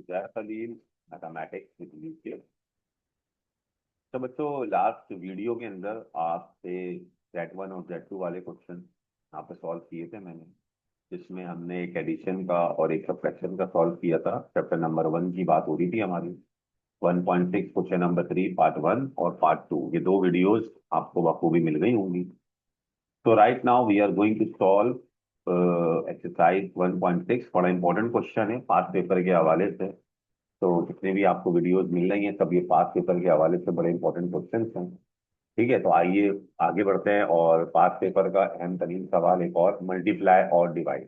जय Khalil mathematics with UK. तो बच्चों लास्ट वीडियो के अंदर आपसे Z1 और Z2 वाले क्वेश्चन यहाँ पे सॉल्व किए थे मैंने, जिसमें हमने एक एडिशन का और एक सब्ट्रैक्शन का सॉल्व किया था। चैप्टर नंबर 1 की बात हो रही थी हमारी। 1.6 क्वेश्चन नंबर 3 पार्ट 1 और पार्ट 2, ये दो वीडियोस आपको बखूबी मिल गई होंगी। तो right now we are going to solve exercise 1.6। बड़ा इंपॉर्टेंट क्वेश्चन है पास पेपर के हवाले से। तो जितने भी आपको वीडियोस मिल रही हैं सब ये पास पेपर के हवाले से बड़े इंपॉर्टेंट क्वेश्चन हैं। ठीक है, तो आइए आगे बढ़ते हैं और पास पेपर का अहम तरीन सवाल एक और, मल्टीप्लाई और डिवाइड।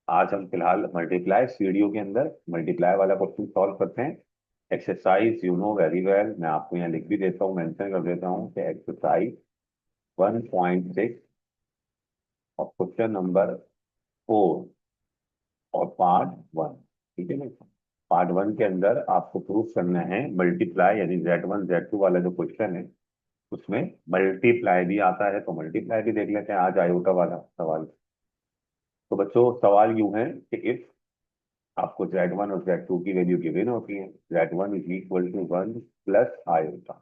आज हम फिलहाल मल्टीप्लाई इस वीडियो के अंदर मल्टीप्लाई वाला क्वेश्चन सॉल्व करते हैं। Exercise you know very well, मैं आपको यहाँ लिख भी देता हूँ, मेंशन कर देता हूँ कि एक्सरसाइज 1.6 और क्वेश्चन नंबर 4 और पार्ट 1। ठीक है ना। पार्ट 1 के अंदर आपको प्रूफ करना है मल्टीप्लाई, यानी Z1 Z2 वाला जो क्वेश्चन है उसमें मल्टीप्लाई भी आता है। तो मल्टीप्लाई भी देख लेते हैं आज आयोटा वाला सवाल। तो बच्चों सवाल यूं है कि इफ आपको Z1 और Z2 की वैल्यू गिवन होती है, Z1 is equal to 1 plus iota,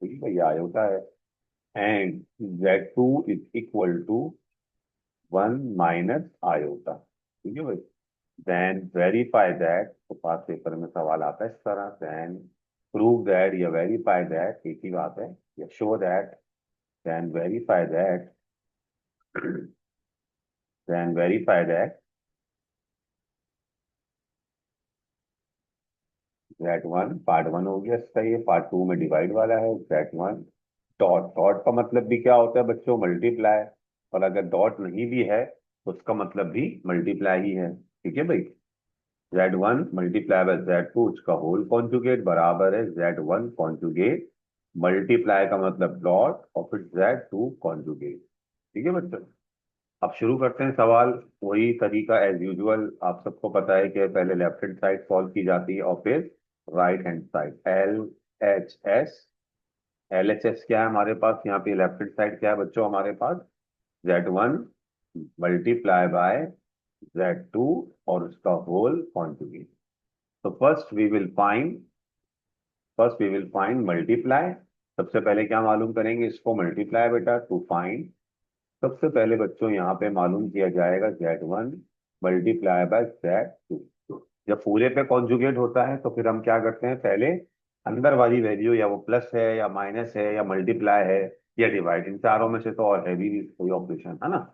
ठीक है भैया आयोटा है, and Z2 is equal to 1 minus iota, ठीक है भाई। देन वेरीफाई दैट, तो पास पेपर में सवाल आता है इस तरह, देन प्रूव दैट या वेरीफाई दैट, एक ही बात है, या show that, then verify that, then verify that Z1 part 1 हो गया इसका, ये पार्ट 2 में डिवाइड वाला है। Z1 डॉट, डॉट का मतलब भी क्या होता है बच्चों, मल्टीप्लाई। और अगर डॉट नहीं भी है तो उसका मतलब भी मल्टीप्लाई ही है, ठीक है भाई। Z1 मल्टीप्लाई बाय Z2 उसका होल कॉन्जुगेट बराबर है Z1 कॉन्जुगेट, मल्टीप्लाई का मतलब डॉट और फिर Z2 कॉन्जुगेट, ठीक है बच्चों। अब शुरू करते हैं सवाल। वही तरीका एज यूजुअल, आप सबको पता है कि पहले लेफ्ट हैंड साइड सॉल्व की जाती है और फिर right hand side. L H S क्या है हमारे पास यहाँ पे, लेफ्ट हैंड साइड क्या है बच्चों हमारे पास, Z1 मल्टीप्लाई बाय Z2 और उसका होल कॉन्जुगेट। तो first we will find multiply. सबसे पहले क्या मालूम करेंगे, इसको मल्टीप्लाई बेटा, टू फाइंड। सबसे पहले बच्चों यहाँ पे मालूम किया जाएगा Z1 मल्टीप्लाई बाय Z2। जब पूरे पे कॉन्जुगेट होता है तो फिर हम क्या करते हैं, पहले अंदर वाली वैल्यू, या वो प्लस है या माइनस है या मल्टीप्लाई है या डिवाइड, इन चारों में से तो और है भी कोई ऑपरेशन, है ना।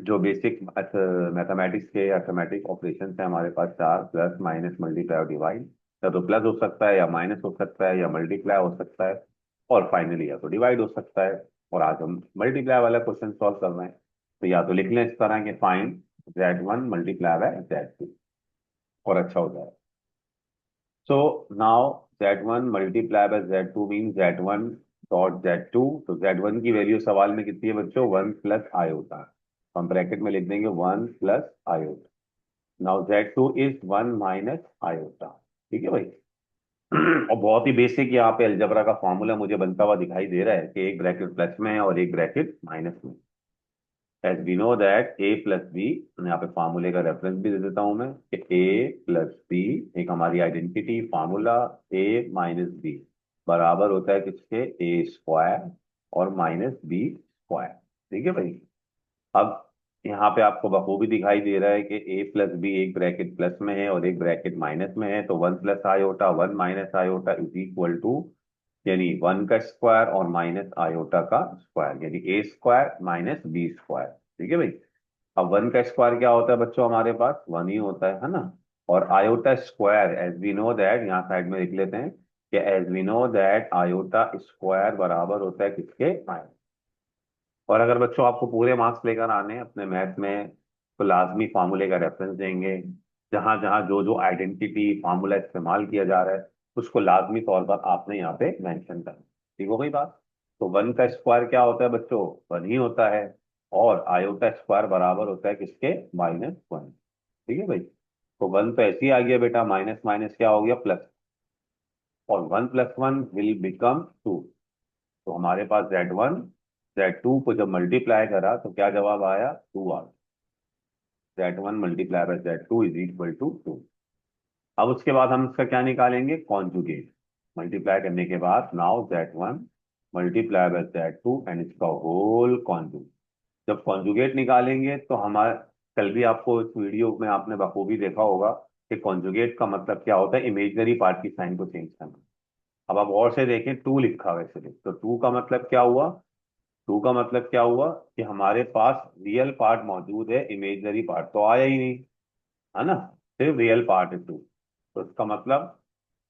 जो बेसिक मैथमेटिक्स के अर्थमेटिक ऑपरेशन है हमारे पास, चार, प्लस माइनस मल्टीप्लाई और डिवाइड। या तो प्लस हो सकता है या माइनस हो सकता है या मल्टीप्लाई हो सकता है, और फाइनली या तो डिवाइड हो सकता है। और आज हम मल्टीप्लाई वाला क्वेश्चन सॉल्व कर रहे हैं, तो या तो लिख लें इस तरह के, find Z1 multiply by Z2, और अच्छा हो जाए। So now Z1 multiply by Z2 mean Z1 dot Z2। तो Z1 की वैल्यू सवाल में कितनी है बच्चों, 1 प्लस आयोटा, तो हम ब्रैकेट में लिख देंगे 1 plus iota. Now Z2 is 1 minus iota, ठीक है भाई। और बहुत ही बेसिक यहाँ पे अलजबरा का फॉर्मूला मुझे बनता हुआ दिखाई दे रहा है कि एक ब्रैकेट प्लस में है और एक ब्रैकेट माइनस में। As we know that a plus b, यहाँ पे फार्मूले का रेफरेंस भी दे देता हूं मैं कि ए प्लस बी, एक हमारी आइडेंटिटी फार्मूला, ए माइनस बी बराबर होता है किसके, ए स्क्वायर और माइनस बी स्क्वायर, ठीक है भाई। अब यहाँ पे आपको बखूबी दिखाई दे रहा है कि ए प्लस बी एक ब्रैकेट प्लस में है और एक ब्रैकेट माइनस में है, तो 1 plus iota 1 minus iota is equal to, यानी 1 का स्क्वायर और माइनस आयोटा का स्क्वायर, यानी ए स्क्वायर माइनस बी स्क्वायर, ठीक है भाई। अब 1 का स्क्वायर क्या होता है बच्चों, हमारे पास 1 ही होता है ना। और iota square, as we know that, यहाँ साइड में लिख लेते हैं कि as we know that iota square बराबर होता है किसके, माइनस। और अगर बच्चों आपको पूरे मार्क्स लेकर आने हैं अपने मैथ में, तो लाजमी फार्मूले का रेफरेंस देंगे। जहां जहां जो जो आइडेंटिटी फार्मूला इस्तेमाल किया जा रहा है उसको लाजमी तौर पर आपने यहाँ पे मेंशन करना, ठीक हो गई बात। तो 1 का स्क्वायर क्या होता है बच्चों, 1 ही होता है, और आयोटा स्क्वायर बराबर होता है किसके, -1, ठीक है भाई। तो 1 तो ऐसे ही आ गया बेटा, माइनस माइनस क्या हो गया, प्लस, और 1 प्लस 1 विल बिकम 2। तो हमारे पास Z2 को जब मल्टीप्लाई करा तो क्या जवाब आया, 2 आ गया। Z1 multiply by Z2 is equal to 2। अब उसके बाद हम इसका क्या निकालेंगे, कॉन्जुगेट। मल्टीप्लाई करने के बाद now Z1 multiply by Z2 and इसका होल कॉन्जुगेट। जब कॉन्जुगेट निकालेंगे तो हमारा, कल भी आपको इस वीडियो में आपने बखूबी देखा होगा कि कॉन्जुगेट का मतलब क्या होता है, इमेजनरी पार्ट की साइन को चेंज करना। अब आप और से देखें, टू लिखा हुआ है सिर्फ, तो टू का मतलब क्या हुआ, टू का मतलब क्या हुआ कि हमारे पास रियल पार्ट मौजूद है, इमेजनरी पार्ट तो आया ही नहीं, है ना, सिर्फ रियल पार्ट है टू। तो इसका मतलब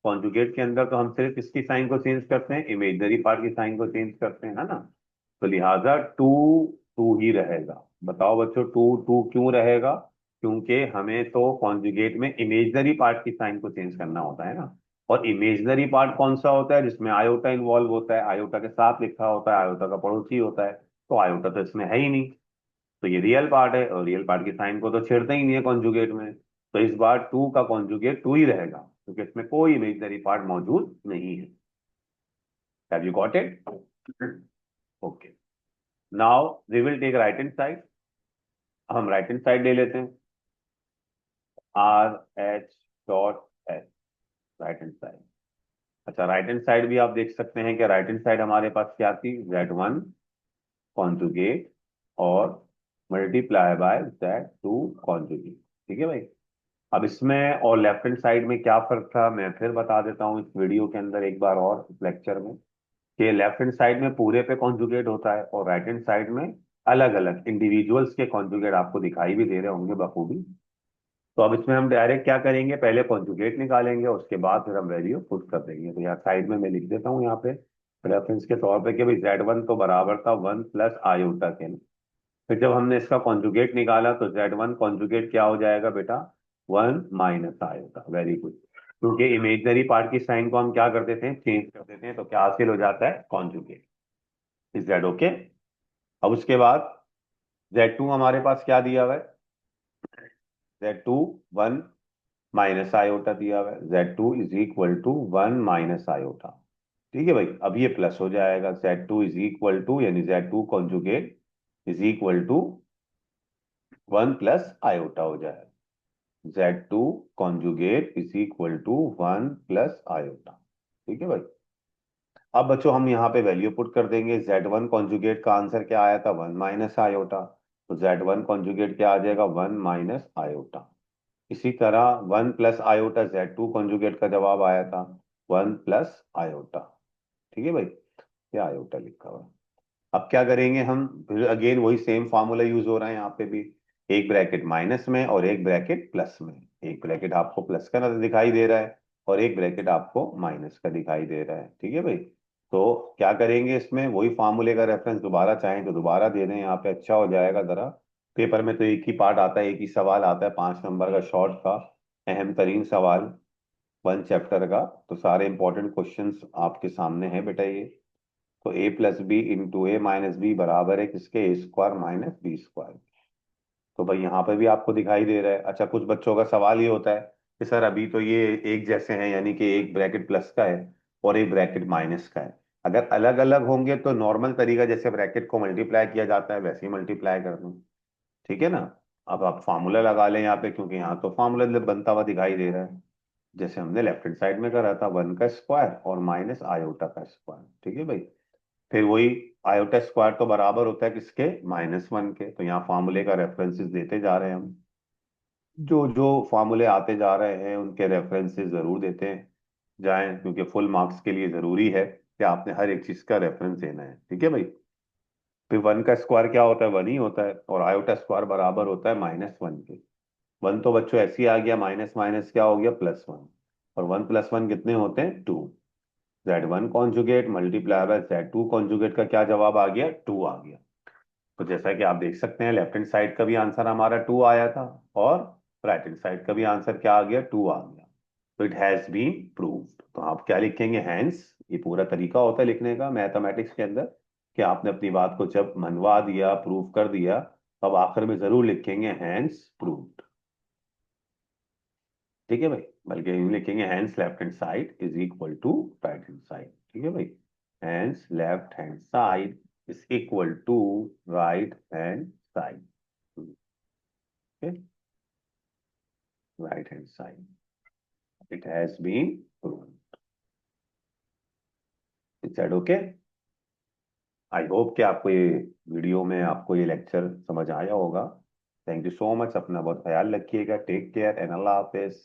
कॉन्जुगेट के अंदर तो हम सिर्फ किसकी साइन को चेंज करते हैं, इमेजनरी पार्ट की साइन को चेंज करते हैं, है ना। तो लिहाजा टू टू ही रहेगा। बताओ बच्चों, टू टू क्यों रहेगा, क्योंकि हमें तो कॉन्जुगेट में इमेजनरी पार्ट की साइन को चेंज करना होता है ना। और इमेजनरी पार्ट कौन सा होता है, जिसमें आयोटा इन्वॉल्व होता है, आयोटा के साथ लिखा होता है, आयोटा का पड़ोसी होता है। तो आयोटा तो इसमें है ही नहीं, तो ये रियल पार्ट है, और रियल पार्ट की साइन को तो छेड़ता ही नहीं है कॉन्जुगेट में। तो इस बार टू का कॉन्जुगेट टू ही रहेगा, क्योंकि इसमें कोई इमेजनरी पार्ट मौजूद नहीं है। Have you got it? Okay, now we will take right hand side. हम राइट हैंड साइड ले लेते हैं, RH.S, राइट हैंड साइड। अच्छा, राइट हैंड साइड भी आप देख सकते हैं कि राइट हैंड साइड हमारे पास क्या थी, Z1 कॉन्जुगेट और मल्टीप्लाई बाय Z2 कॉन्जुगेट। ठीक है भाई। अब इसमें और लेफ्ट हैंड साइड में क्या फर्क था, मैं फिर बता देता हूँ इस वीडियो के अंदर एक बार और, इस लेक्चर में, कि लेफ्ट हैंड साइड में पूरे पे कॉन्जुगेट होता है, और राइट हैंड साइड में अलग अलग इंडिविजुअल्स के कॉन्जुगेट आपको दिखाई भी दे रहे होंगे बखूबी। तो अब इसमें हम डायरेक्ट क्या करेंगे, पहले कॉन्जुगेट निकालेंगे, उसके बाद फिर हम वैल्यू पुट कर देंगे। तो यहाँ साइड में मैं लिख देता हूँ यहाँ पे रेफरेंस के तौर पे कि भाई Z1 तो बराबर था 1 + आयोटा के। फिर जब हमने इसका कॉन्जुगेट निकाला तो Z1 कॉन्जुगेट क्या हो जाएगा बेटा, 1 - आयोटा। Very good. क्योंकि इमेजनरी पार्ट की साइन को हम क्या कर देते हैं, चेंज कर देते हैं, तो क्या हासिल हो जाता है, कॉन्जुगेट। Is that okay? अब उसके बाद Z2 हमारे पास क्या दिया हुआ है, Z2 1 - आयोटा दिया हुआ है, Z2 is equal to 1 - iota. ठीक है भाई। अब ये प्लस हो जाएगा, Z2 इज इक्वल टू, यानी Z2 conjugate is equal to 1 + iota हो जाएगा। Z2 conjugate is equal to 1 + iota. ठीक है भाई। अब बच्चों हम यहाँ पे वैल्यू पुट कर देंगे। Z1 कॉन्जुगेट का आंसर क्या आया था, 1 - आयोटा। तो Z1 कॉन्जुगेट क्या आ जाएगा, 1 - आयोटा। इसी तरह 1 + आयोटा Z2 कॉन्जुगेट का जवाब आया था, 1 + आयोटा। ठीक है भाई, ये आयोटा लिखा हुआ है। अब क्या करेंगे हम, फिर अगेन वही सेम फार्मूला यूज हो रहा है यहाँ पे भी। एक ब्रैकेट माइनस में और एक ब्रैकेट प्लस में। एक ब्रैकेट आपको प्लस का दिखाई दे रहा है, और एक ब्रैकेट आपको माइनस का दिखाई दे रहा है। ठीक है भाई। तो क्या करेंगे, इसमें वही फार्मूले का रेफरेंस दोबारा चाहें तो दोबारा दे दें यहाँ पे, अच्छा हो जाएगा जरा। पेपर में तो एक ही पार्ट आता है, एक ही सवाल आता है, 5 नंबर का शॉर्ट का अहम तरीन सवाल 1 चैप्टर का। तो सारे इंपॉर्टेंट क्वेश्चंस आपके सामने है बेटा ये। तो A + B × A - B बराबर है किसके, A² - B²। तो भाई यहाँ पे भी आपको दिखाई दे रहा है। अच्छा, कुछ बच्चों का सवाल ये होता है कि सर अभी तो ये एक जैसे हैं, यानी कि एक ब्रैकेट प्लस का है और एक ब्रैकेट माइनस का है। अगर अलग अलग होंगे तो नॉर्मल तरीका जैसे ब्रैकेट को मल्टीप्लाई किया जाता है वैसे ही मल्टीप्लाई कर दूं। ठीक है ना। अब आप फार्मूला लगा लें यहाँ पे, क्योंकि यहाँ तो फार्मूला बनता हुआ दिखाई दे रहा है, जैसे हमने लेफ्ट हैंड साइड में करा था, 1 का स्क्वायर और -आयोटा का स्क्वायर। ठीक है भाई। फिर वही आयोटा स्क्वायर तो बराबर होता है किसके, -1 के। तो यहाँ फार्मूले का रेफरेंसेस देते जा रहे हैं हम। जो जो फार्मूले आते जा रहे हैं उनके रेफरेंसेस जरूर देते हैं जाएं, क्योंकि फुल मार्क्स के लिए जरूरी है कि आपने हर एक चीज का रेफरेंस देना है। ठीक है भाई। फिर 1 का स्क्वायर क्या होता है, 1 ही होता है, और आयोटा स्क्वायर बराबर होता है -1 के। 1 तो बच्चों ऐसे ही आ गया, माइनस माइनस क्या हो गया, +1। और 1 + 1 कितने होते हैं, 2। Z1 conjugate multiply by Z2 conjugate का क्या जवाब आ गया, 2 आ गया। तो जैसा कि आप देख सकते हैं, लेफ्ट हैंड साइड का भी आंसर हमारा 2 आया था, और राइट हैंड साइड का भी आंसर क्या आ गया, 2 आ गया। तो इट हैज बीन प्रूव्ड। तो आप क्या लिखेंगे, हैंस। ये पूरा तरीका होता है लिखने का मैथमेटिक्स के अंदर, कि आपने अपनी बात को जब मनवा दिया, प्रूव कर दिया, तब आखिर में जरूर लिखेंगे हैंस प्रूव्ड। ठीक है भाई। बल्कि यूं लिखेंगे, hence left hand side is equal to right hand side. ठीक है भाई। Hence left hand side is equal to right hand side. Right hand side. It has been proved. It's okay. I hope कि आपको ये video में आपको ये lecture समझ आया होगा। Thank you so much. अपना बहुत ख्याल रखिएगा। टेक केयर एंड अल्लाह हाफिज।